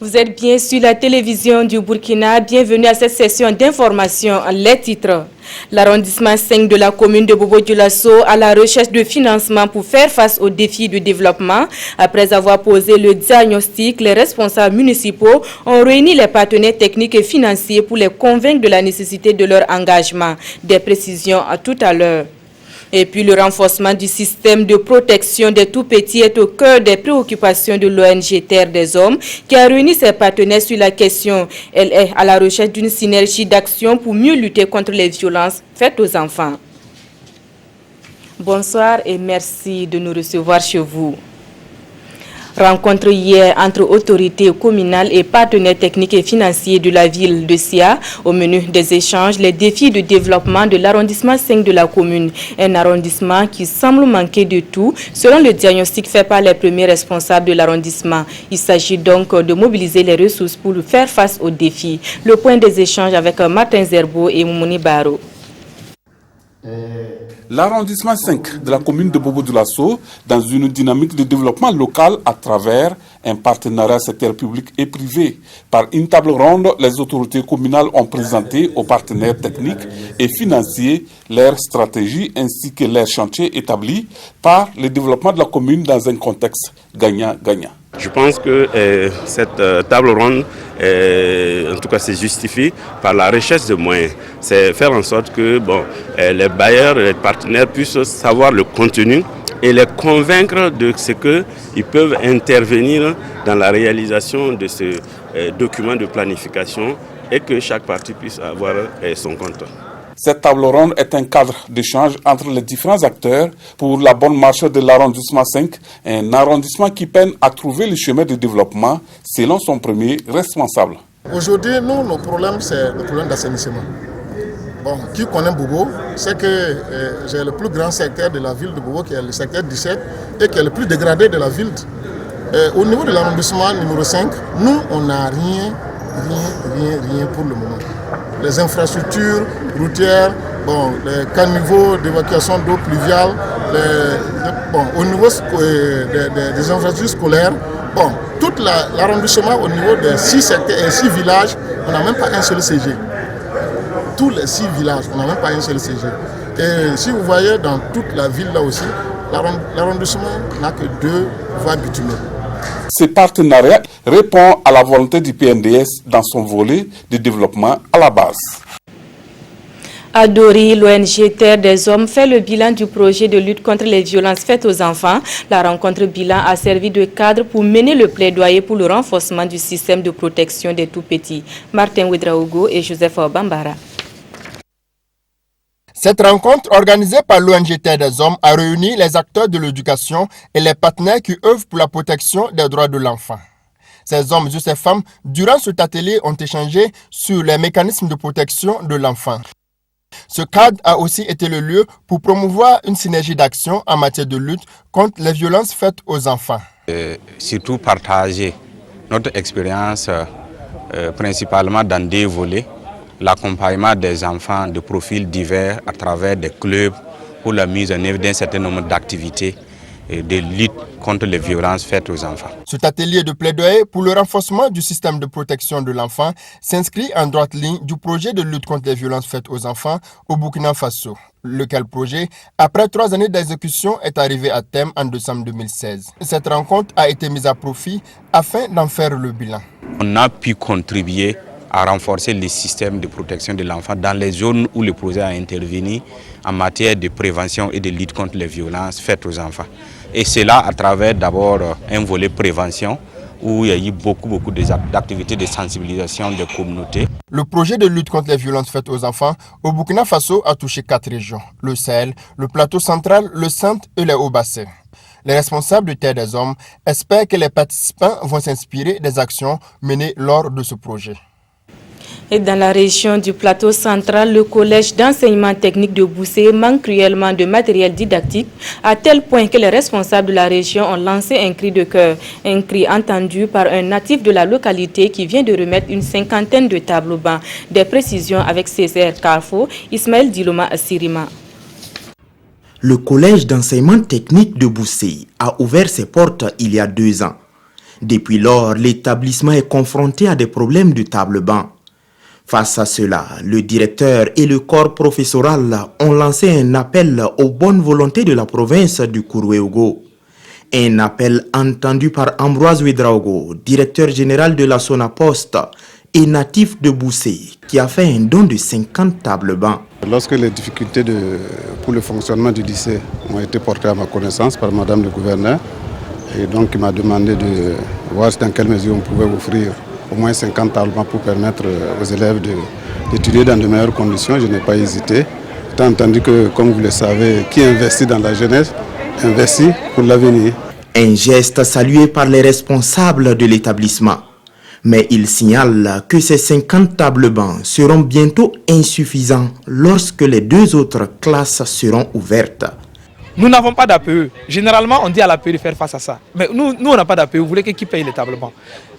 Vous êtes bien sur la télévision du Burkina. Bienvenue à cette session d'information. Les titres. L'arrondissement 5 de la commune de Bobo-Dioulasso à la recherche de financement pour faire face aux défis du développement. Après avoir posé le diagnostic, les responsables municipaux ont réuni les partenaires techniques et financiers pour les convaincre de la nécessité de leur engagement. Des précisions à tout à l'heure. Et puis le renforcement du système de protection des tout-petits est au cœur des préoccupations de l'ONG Terre des Hommes qui a réuni ses partenaires sur la question. Elle est à la recherche d'une synergie d'action pour mieux lutter contre les violences faites aux enfants. Bonsoir et merci de nous recevoir chez vous. Rencontre hier entre autorités communales et partenaires techniques et financiers de la ville de Sia. Au menu des échanges, les défis de développement de l'arrondissement 5 de la commune. Un arrondissement qui semble manquer de tout, selon le diagnostic fait par les premiers responsables de l'arrondissement. Il s'agit donc de mobiliser les ressources pour faire face aux défis. Le point des échanges avec Martin Zerbo et Moumouni Baro. L'arrondissement 5 de la commune de Bobo-Dioulasso dans une dynamique de développement local à travers un partenariat secteur public et privé. Par une table ronde, les autorités communales ont présenté aux partenaires techniques et financiers leur stratégie ainsi que leurs chantiers établis par le développement de la commune dans un contexte gagnant-gagnant. Je pense que cette table ronde, en tout cas, c'est justifié par la recherche de moyens. C'est faire en sorte que les bailleurs, les partenaires puissent savoir le contenu et les convaincre de ce qu'ils peuvent intervenir dans la réalisation de ce document de planification et que chaque partie puisse avoir son compte. Cette table ronde est un cadre d'échange entre les différents acteurs pour la bonne marche de l'arrondissement 5, un arrondissement qui peine à trouver le chemin de développement selon son premier responsable. Aujourd'hui, nous, nos problèmes, c'est le problème d'assainissement. Qui connaît Bobo, c'est que j'ai le plus grand secteur de la ville de Bobo, qui est le secteur 17, et qui est le plus dégradé de la ville. Au niveau de l'arrondissement numéro 5, nous, on n'a rien pour le moment. Les infrastructures routières, les caniveaux d'évacuation d'eau pluviale, au niveau des infrastructures scolaires, tout l'arrondissement au niveau des 6 secteurs et 6 villages, on n'a même pas un seul CG. Tous les 6 villages, on n'a même pas un seul CG. Et si vous voyez dans toute la ville là aussi, l'arrondissement n'a que 2 voies bitumées. Ce partenariat répond à la volonté du PNDS dans son volet de développement à la base. À Dori, l'ONG Terre des Hommes fait le bilan du projet de lutte contre les violences faites aux enfants. La rencontre bilan a servi de cadre pour mener le plaidoyer pour le renforcement du système de protection des tout-petits. Martin Ouedraogo et Joseph Bambara. Cette rencontre organisée par l'ONG Terre des Hommes a réuni les acteurs de l'éducation et les partenaires qui œuvrent pour la protection des droits de l'enfant. Ces hommes et ces femmes, durant cet atelier, ont échangé sur les mécanismes de protection de l'enfant. Ce cadre a aussi été le lieu pour promouvoir une synergie d'action en matière de lutte contre les violences faites aux enfants. Surtout partager notre expérience principalement dans 2 volets. L'accompagnement des enfants de profils divers à travers des clubs pour la mise en œuvre d'un certain nombre d'activités de lutte contre les violences faites aux enfants. Cet atelier de plaidoyer pour le renforcement du système de protection de l'enfant s'inscrit en droite ligne du projet de lutte contre les violences faites aux enfants au Burkina Faso. Lequel projet, après 3 années d'exécution, est arrivé à terme en décembre 2016. Cette rencontre a été mise à profit afin d'en faire le bilan. On a pu contribuer à renforcer les systèmes de protection de l'enfant dans les zones où le projet a intervenu en matière de prévention et de lutte contre les violences faites aux enfants. Et cela à travers d'abord un volet prévention où il y a eu beaucoup d'activités de sensibilisation des communautés. Le projet de lutte contre les violences faites aux enfants au Burkina Faso a touché 4 régions, le Sahel, le plateau central, le centre et les Hauts-Bassins. Les responsables de Terre des Hommes espèrent que les participants vont s'inspirer des actions menées lors de ce projet. Et dans la région du plateau central, le collège d'enseignement technique de Boussé manque cruellement de matériel didactique, à tel point que les responsables de la région ont lancé un cri de cœur. Un cri entendu par un natif de la localité qui vient de remettre une 50aine de tableaux bancs. Des précisions avec Césaire Carfo, Ismaël Diloma Sirima. Le collège d'enseignement technique de Boussé a ouvert ses portes il y a 2 ans. Depuis lors, l'établissement est confronté à des problèmes de table-banc. Face à cela, le directeur et le corps professoral ont lancé un appel aux bonnes volontés de la province du Kourouéogo. Un appel entendu par Ambroise Ouedraogo, directeur général de la Sonapost et natif de Boussé, qui a fait un don de 50 tables-bancs. Lorsque les difficultés pour le fonctionnement du lycée ont été portées à ma connaissance par Madame le gouverneur, et donc il m'a demandé de voir dans quelle mesure on pouvait offrir au moins 50 tables-bancs pour permettre aux élèves d'étudier dans de meilleures conditions, je n'ai pas hésité. Étant entendu que, comme vous le savez, qui investit dans la jeunesse, investit pour l'avenir. Un geste salué par les responsables de l'établissement. Mais il signale que ces 50 tables-bancs seront bientôt insuffisants lorsque les 2 autres classes seront ouvertes. Nous n'avons pas d'APE. Généralement, on dit à l'APE de faire face à ça. Mais nous on n'a pas d'APE. Vous voulez qui paye les tables-bancs?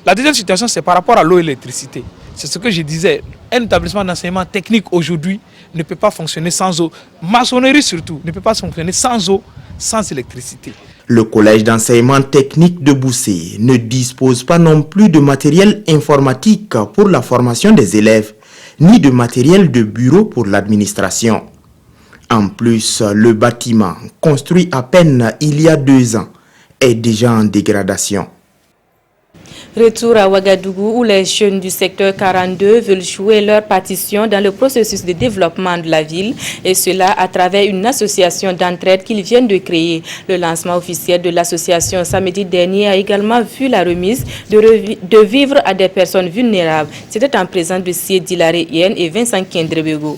La deuxième situation, c'est par rapport à l'eau et l'électricité. C'est ce que je disais. Un établissement d'enseignement technique aujourd'hui ne peut pas fonctionner sans eau. Maçonnerie surtout ne peut pas fonctionner sans eau, sans électricité. Le collège d'enseignement technique de Boussé ne dispose pas non plus de matériel informatique pour la formation des élèves, ni de matériel de bureau pour l'administration. En plus, le bâtiment, construit à peine il y a 2 ans, est déjà en dégradation. Retour à Ouagadougou où les jeunes du secteur 42 veulent jouer leur partition dans le processus de développement de la ville et cela à travers une association d'entraide qu'ils viennent de créer. Le lancement officiel de l'association samedi dernier a également vu la remise de vivres à des personnes vulnérables. C'était en présence de Sied Dilaré Yen et Vincent Kendrebego.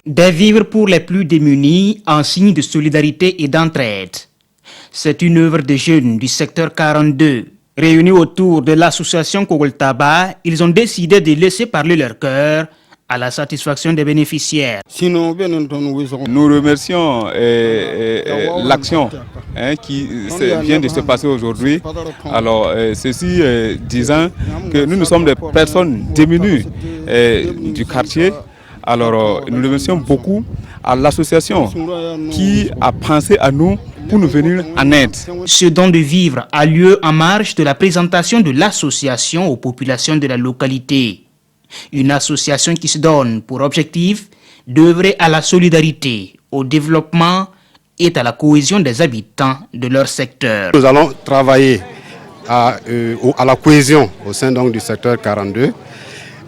Des vivres pour les plus démunis en signe de solidarité et d'entraide. C'est une œuvre des jeunes du secteur 42. Réunis autour de l'association Kogoltaba, ils ont décidé de laisser parler leur cœur à la satisfaction des bénéficiaires. Nous remercions l'action qui vient de se passer aujourd'hui. Alors, ceci disant que nous sommes des personnes démunies du quartier. Alors, nous remercions beaucoup à l'association qui a pensé à nous pour nous venir en aide. Ce don de vivre a lieu en marge de la présentation de l'association aux populations de la localité. Une association qui se donne pour objectif d'œuvrer à la solidarité, au développement et à la cohésion des habitants de leur secteur. Nous allons travailler à la cohésion au sein donc, du secteur 42.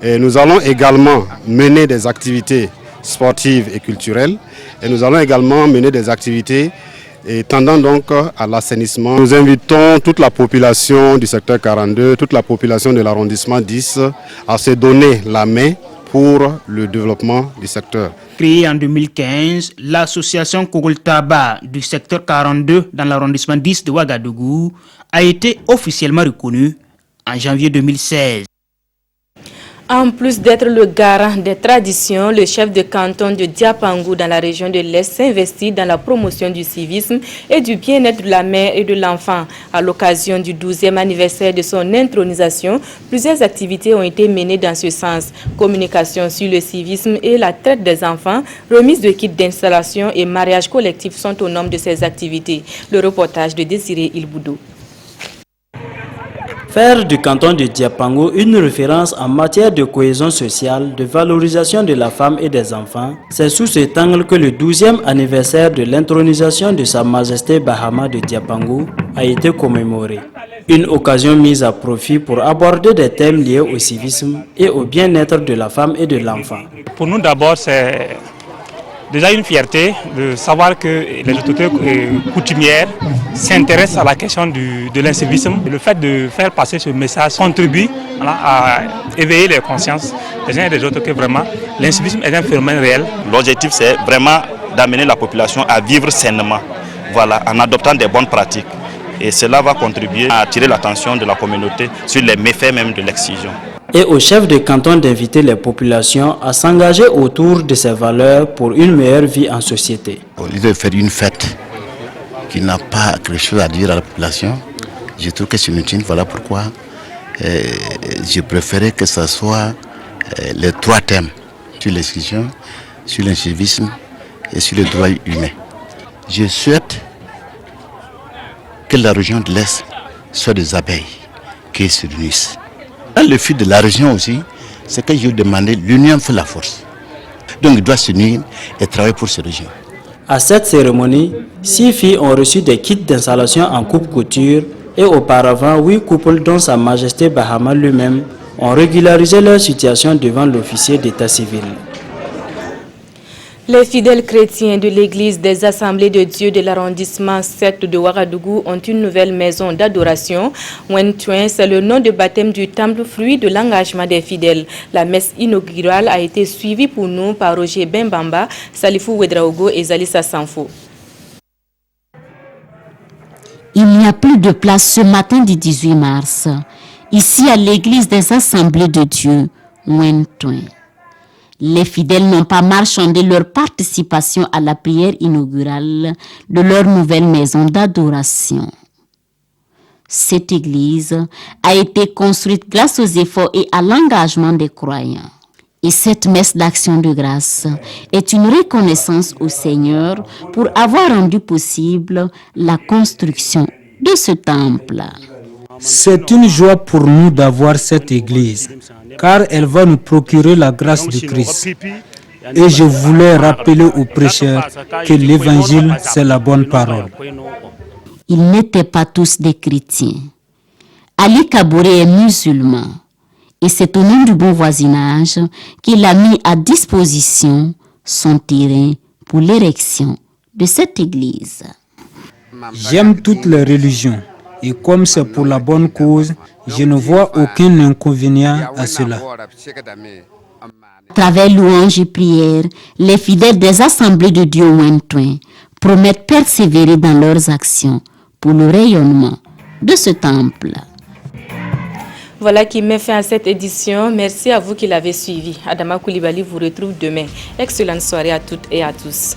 Et nous allons également mener des activités sportives et culturelles. Et nous allons également mener des activités tendant donc à l'assainissement. Nous invitons toute la population du secteur 42, toute la population de l'arrondissement 10 à se donner la main pour le développement du secteur. Créée en 2015, l'association Kogoltaba du secteur 42 dans l'arrondissement 10 de Ouagadougou a été officiellement reconnue en janvier 2016. En plus d'être le garant des traditions, le chef de canton de Diapangou dans la région de l'Est s'investit dans la promotion du civisme et du bien-être de la mère et de l'enfant. À l'occasion du 12e anniversaire de son intronisation, plusieurs activités ont été menées dans ce sens. Communication sur le civisme et la traite des enfants, remise de kits d'installation et mariage collectif sont au nombre de ces activités. Le reportage de Désiré Ilboudou. Faire du canton de Diapango une référence en matière de cohésion sociale, de valorisation de la femme et des enfants, c'est sous cet angle que le 12e anniversaire de l'intronisation de Sa Majesté Bahama de Diapango a été commémoré. Une occasion mise à profit pour aborder des thèmes liés au civisme et au bien-être de la femme et de l'enfant. Pour nous d'abord, c'est déjà une fierté de savoir que les autorités coutumières s'intéressent à la question de l'incivisme. Le fait de faire passer ce message contribue à éveiller les consciences des uns et des autres que vraiment l'incivisme est un phénomène réel. L'objectif, c'est vraiment d'amener la population à vivre sainement, voilà, en adoptant des bonnes pratiques. Et cela va contribuer à attirer l'attention de la communauté sur les méfaits même de l'excision. Et au chef de canton d'inviter les populations à s'engager autour de ces valeurs pour une meilleure vie en société. Au lieu de faire une fête qui n'a pas quelque chose à dire à la population, je trouve que c'est inutile. Voilà pourquoi je préférais que ce soit les 3 thèmes sur l'excision, sur l'incivisme et sur les droits humains. Je souhaite que la région de l'Est soit des abeilles. qu'ils se réunissent. Dans le fil de la région aussi, c'est que je demandais, l'union fait la force. Donc il doit s'unir et travailler pour ces régions. À cette cérémonie, 6 filles ont reçu des kits d'installation en coupe-couture et auparavant 8 couples dont Sa Majesté Bahama lui-même ont régularisé leur situation devant l'officier d'état civil. Les fidèles chrétiens de l'église des Assemblées de Dieu de l'arrondissement 7 de Ouagadougou ont une nouvelle maison d'adoration. Wentouin, c'est le nom de baptême du temple, fruit de l'engagement des fidèles. La messe inaugurale a été suivie pour nous par Roger Bembamba, Salifou Ouedraogo et Zalissa Sanfo. Il n'y a plus de place ce matin du 18 mars, ici à l'église des Assemblées de Dieu, Wentouin. Les fidèles n'ont pas marchandé leur participation à la prière inaugurale de leur nouvelle maison d'adoration. Cette église a été construite grâce aux efforts et à l'engagement des croyants. Et cette messe d'action de grâce est une reconnaissance au Seigneur pour avoir rendu possible la construction de ce temple. C'est une joie pour nous d'avoir cette église, car elle va nous procurer la grâce de Christ. Et je voulais rappeler aux prêcheurs que l'évangile, c'est la bonne parole. Ils n'étaient pas tous des chrétiens. Ali Kabouré est musulman. Et c'est au nom du bon voisinage qu'il a mis à disposition son terrain pour l'érection de cette église. J'aime toutes les religions. Et comme c'est pour la bonne cause, je ne vois aucun inconvénient à cela. À travers louanges et prières, les fidèles des Assemblées de Dieu Wentouin promettent persévérer dans leurs actions pour le rayonnement de ce temple. Voilà qui met fin à cette édition. Merci à vous qui l'avez suivi. Adama Koulibaly vous retrouve demain. Excellente soirée à toutes et à tous.